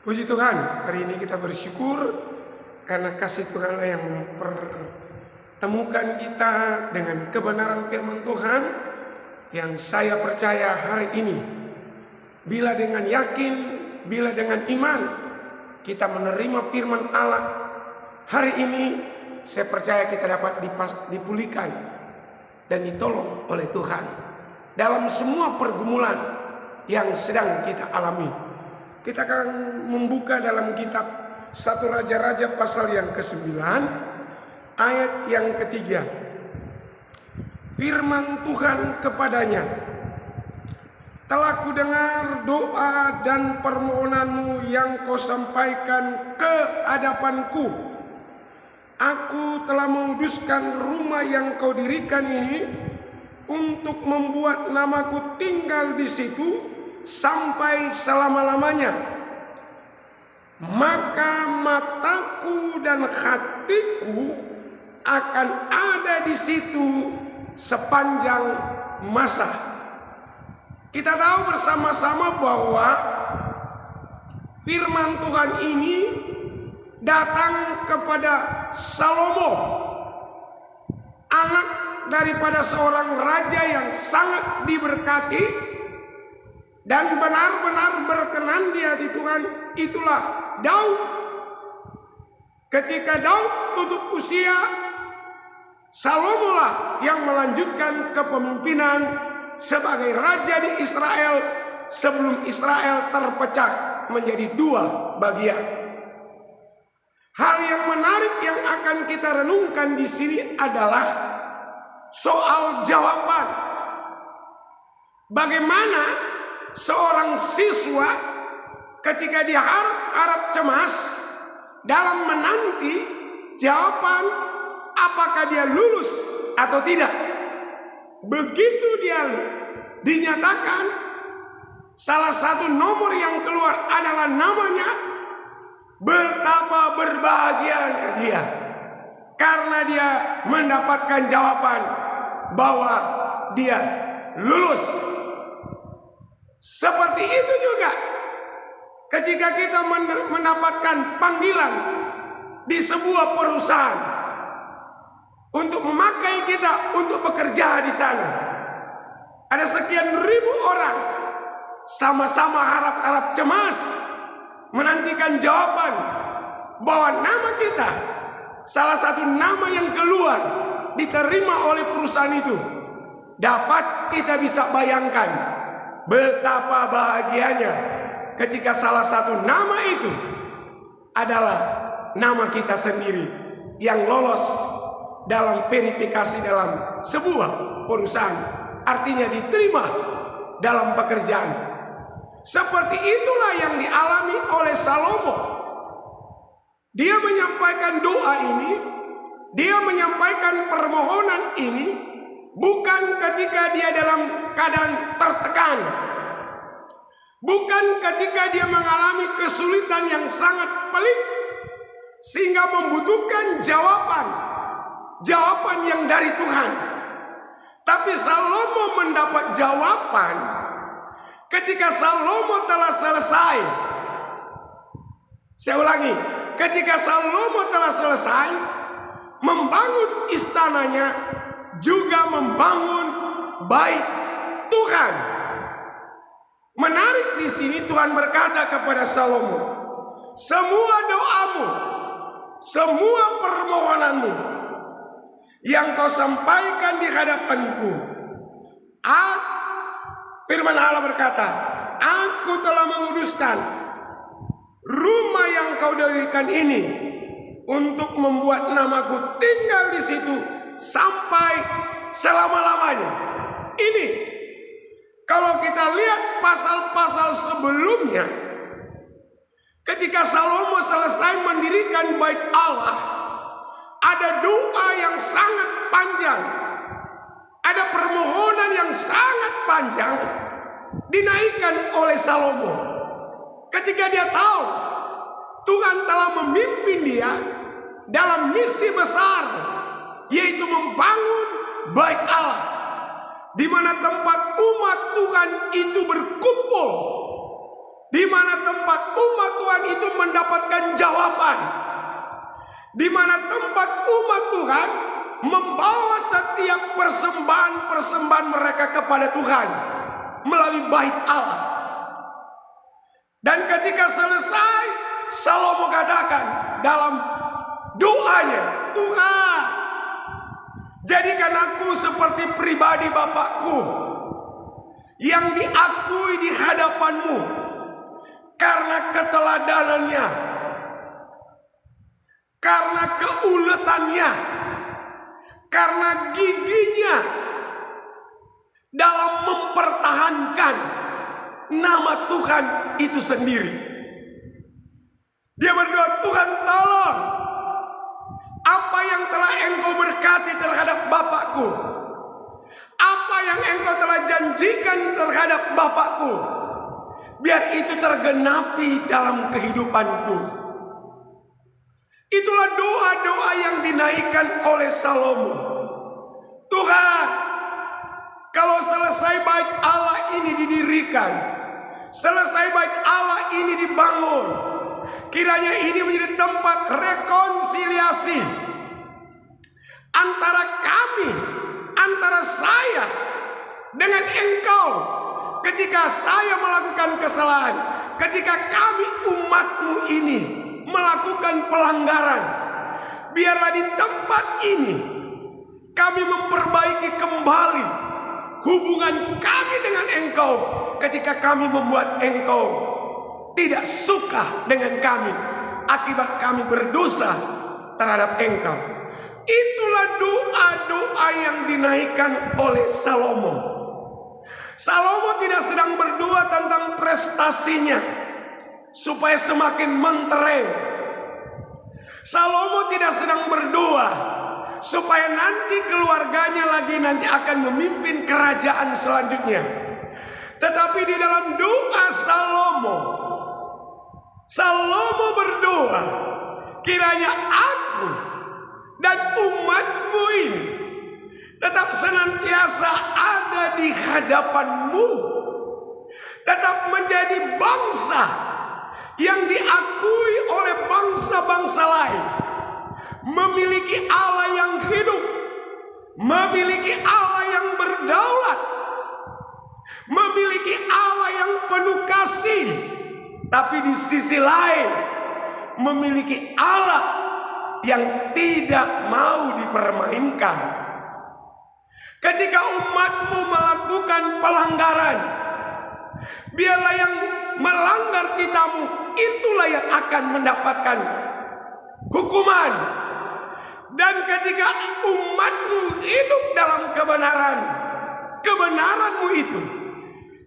Puji Tuhan, hari ini kita bersyukur karena kasih Tuhanlah yang mempertemukan kita dengan kebenaran firman Tuhan yang saya percaya hari ini. Bila dengan yakin, bila dengan iman kita menerima firman Allah, hari ini saya percaya kita dapat dipulihkan dan ditolong oleh Tuhan dalam semua pergumulan yang sedang kita alami. Kita akan membuka dalam kitab 1 Raja-Raja pasal yang ke-9 ayat yang ketiga. Firman Tuhan kepadanya, telah kudengar doa dan permohonanmu yang kau sampaikan ke hadapanku. Aku telah menguduskan rumah yang kau dirikan ini untuk membuat namaku tinggal di situ sampai selama-lamanya. Maka mataku dan hatiku akan ada di situ sepanjang masa. Kita tahu bersama-sama bahwa firman Tuhan ini datang kepada Salomo, anak daripada seorang raja yang sangat diberkati dan benar-benar berkenan di hati Tuhan. Itulah Daud. Ketika Daud tutup usia, Salomo lah yang melanjutkan kepemimpinan sebagai raja di Israel sebelum Israel terpecah menjadi dua bagian. Hal yang menarik yang akan kita renungkan di sini adalah soal jawaban. Bagaimana seorang siswa ketika dia harap cemas dalam menanti jawaban apakah dia lulus atau tidak. Begitu dia dinyatakan salah satu nomor yang keluar adalah namanya, betapa berbahagianya dia karena dia mendapatkan jawaban bahwa dia lulus. Seperti itu juga ketika kita mendapatkan panggilan di sebuah perusahaan untuk memakai kita untuk bekerja di sana. Ada sekian ribu orang sama-sama harap-harap cemas menantikan jawaban bahwa nama kita, salah satu nama yang keluar diterima oleh perusahaan itu. Dapat kita bisa bayangkan betapa bahagianya ketika salah satu nama itu adalah nama kita sendiri yang lolos dalam verifikasi dalam sebuah perusahaan, artinya diterima dalam pekerjaan. Seperti itulah yang dialami oleh Salomo. Dia menyampaikan doa ini, dia menyampaikan permohonan ini bukan ketika dia dalam keadaan tertekan, bukan ketika dia mengalami kesulitan yang sangat pelik sehingga membutuhkan jawaban yang dari Tuhan. Tapi Salomo mendapat jawaban ketika Salomo telah selesai. Saya ulangi, ketika Salomo telah selesai membangun istananya, juga membangun bait Tuhan. Menarik di sini Tuhan berkata kepada Salomo, semua doamu, semua permohonanmu yang kau sampaikan di hadapanku, firman Allah berkata, aku telah menguduskan rumah yang kau dirikan ini untuk membuat namaku tinggal di situ sampai selama-lamanya. Ini kalau kita lihat pasal-pasal sebelumnya, ketika Salomo selesai mendirikan bait Allah, ada doa yang sangat panjang, ada permohonan yang sangat panjang dinaikkan oleh Salomo. Ketika dia tahu Tuhan telah memimpin dia dalam misi besar, yaitu membangun bait Allah, di mana tempat umat Tuhan itu berkumpul, di mana tempat umat Tuhan itu mendapatkan jawaban, di mana tempat umat Tuhan membawa setiap persembahan mereka kepada Tuhan melalui bait Allah. Dan ketika selesai, Salomo katakan dalam doanya, Tuhan, jadikan aku seperti pribadi Bapakku yang diakui di hadapan-Mu karena keteladanannya, karena keuletannya, karena giginya dalam mempertahankan nama Tuhan itu sendiri. Dia berdoa, Tuhan tolong, apa yang telah Engkau berkati terhadap Bapakku, apa yang Engkau telah janjikan terhadap Bapakku, biar itu tergenapi dalam kehidupanku. Itulah doa-doa yang dinaikkan oleh Salomo. Tuhan, kalau selesai bait Allah ini didirikan, selesai bait Allah ini dibangun, kiranya ini menjadi tempat rekonsiliasi antara kami, antara saya dengan Engkau. Ketika saya melakukan kesalahan, ketika kami umat-Mu ini melakukan pelanggaran, biarlah di tempat ini kami memperbaiki kembali hubungan kami dengan Engkau. Ketika kami membuat Engkau tidak suka dengan kami, akibat kami berdosa terhadap Engkau. Itulah doa-doa yang dinaikkan oleh Salomo. Salomo tidak sedang berdoa tentang prestasinya supaya semakin mentereng. Salomo tidak sedang berdoa supaya nanti keluarganya nanti akan memimpin kerajaan selanjutnya. Tetapi di dalam doa Salomo berdoa, kiranya aku dan umat-Mu ini tetap senantiasa ada di hadapan-Mu, tetap menjadi bangsa yang diakui oleh bangsa-bangsa lain, memiliki Allah yang hidup, memiliki Allah yang berdaulat, memiliki Allah yang penuh kasih, tapi di sisi lain memiliki Allah yang tidak mau dipermainkan. Ketika umat-Mu melakukan pelanggaran, biarlah yang melanggar titah-Mu itulah yang akan mendapatkan hukuman. Dan ketika umat-Mu hidup dalam kebenaran-Mu itu,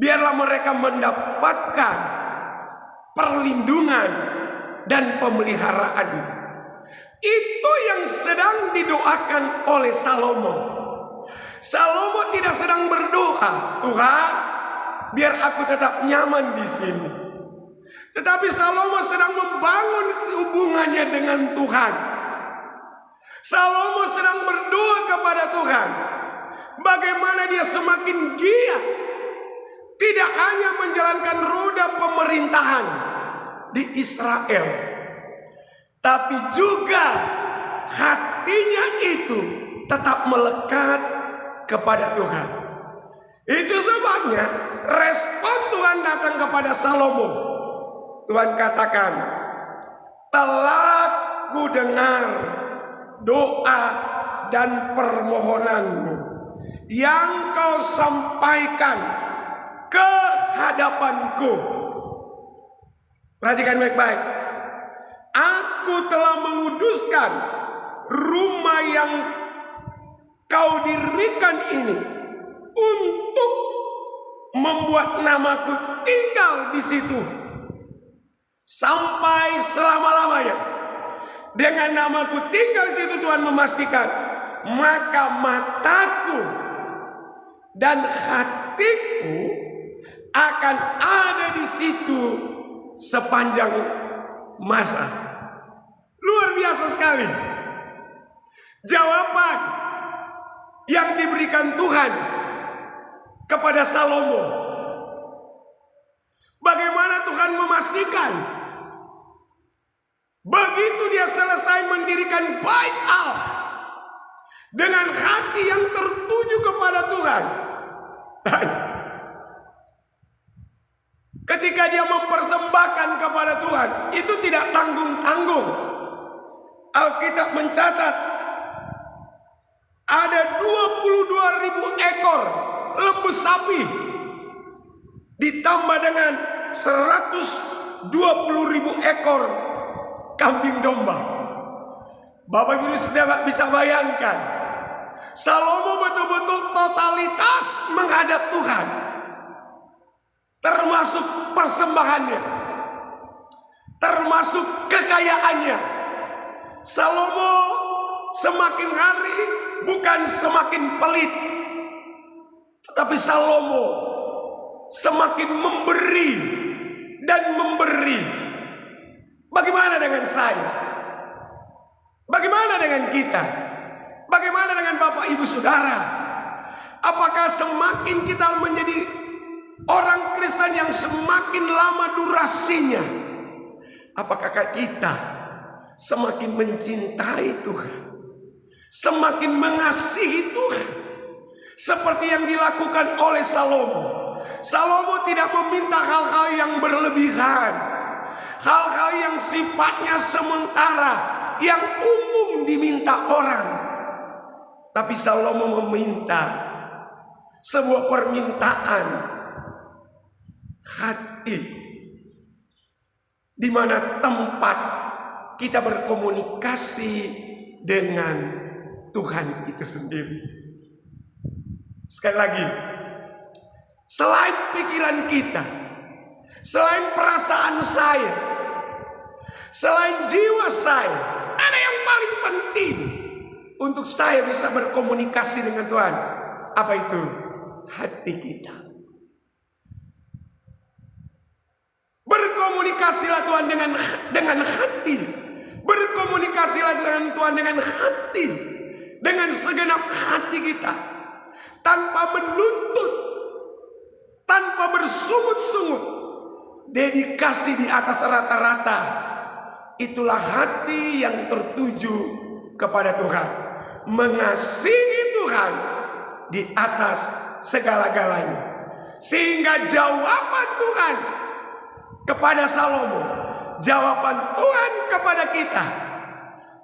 biarlah mereka mendapatkan perlindungan dan pemeliharaan. Itu yang sedang didoakan oleh Salomo. Salomo tidak sedang berdoa, Tuhan, biar aku tetap nyaman di sini. Tetapi Salomo sedang membangun hubungannya dengan Tuhan. Salomo sedang berdoa kepada Tuhan, bagaimana dia semakin giat, tidak hanya menjalankan roda pemerintahan di Israel, tapi juga hatinya itu tetap melekat kepada Tuhan. Itu sebabnya respon Tuhan datang kepada Salomo. Tuhan katakan, telah ku dengar doa dan permohonanmu yang kau sampaikan ke hadapanku. Perhatikan baik-baik. Aku telah menguduskan rumah yang kau dirikan ini untuk membuat namaku tinggal di situ sampai selama-lamanya. Dengan namaku tinggal di situ, Tuhan memastikan, maka mataku dan hatiku akan ada di situ sepanjang masa. Luar biasa sekali jawaban yang diberikan Tuhan kepada Salomo. Bagaimana Tuhan memastikan Begitu dia selesai mendirikan bait Allah dengan hati yang tertuju kepada Tuhan, dan ketika dia mempersembahkan kepada Tuhan, itu tidak tanggung-tanggung. Alkitab mencatat ada 22.000 ekor lembu sapi ditambah dengan 120.000 ekor kambing domba. Bapak Ibu sudah bisa bayangkan, Salomo betul-betul totalitas menghadap Tuhan, termasuk persembahannya, termasuk kekayaannya. Salomo semakin hari bukan semakin pelit, tetapi Salomo semakin memberi dan memberi. Bagaimana dengan saya? Bagaimana dengan kita? Bagaimana dengan Bapak Ibu Saudara? Apakah semakin kita menjadi orang Kristen yang semakin lama durasinya, apakah kita semakin mencintai Tuhan, semakin mengasihi Tuhan, seperti yang dilakukan oleh Salomo? Salomo tidak meminta hal-hal yang berlebihan, hal-hal yang sifatnya sementara, yang umum diminta orang. Tapi Salomo meminta sebuah permintaan hati, di mana tempat kita berkomunikasi dengan Tuhan itu sendiri. Sekali lagi, selain pikiran kita, selain perasaan saya, selain jiwa saya, ada yang paling penting untuk saya bisa berkomunikasi dengan Tuhan. Apa itu? Hati kita. Berkomunikasilah Tuhan dengan hati. Berkomunikasilah dengan Tuhan dengan hati, dengan segenap hati kita, tanpa menuntut, tanpa bersungut-sungut. Dedikasi di atas rata-rata. Itulah hati yang tertuju kepada Tuhan, mengasihi Tuhan di atas segala-galanya. Sehingga jawaban Tuhan kepada Salomo, jawaban Tuhan kepada kita,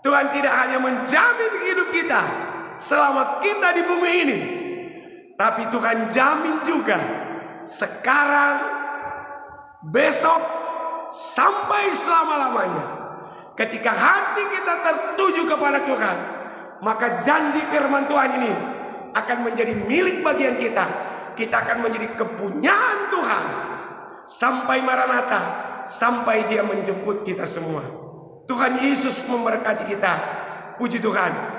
Tuhan tidak hanya menjamin hidup kita selama kita di bumi ini, tapi Tuhan jamin juga sekarang, besok, sampai selama-lamanya. Ketika hati kita tertuju kepada Tuhan, maka janji firman Tuhan ini akan menjadi milik bagian kita. Kita akan menjadi kepunyaan Tuhan sampai Maranatha, sampai Dia menjemput kita semua. Tuhan Yesus memberkati kita. Puji Tuhan.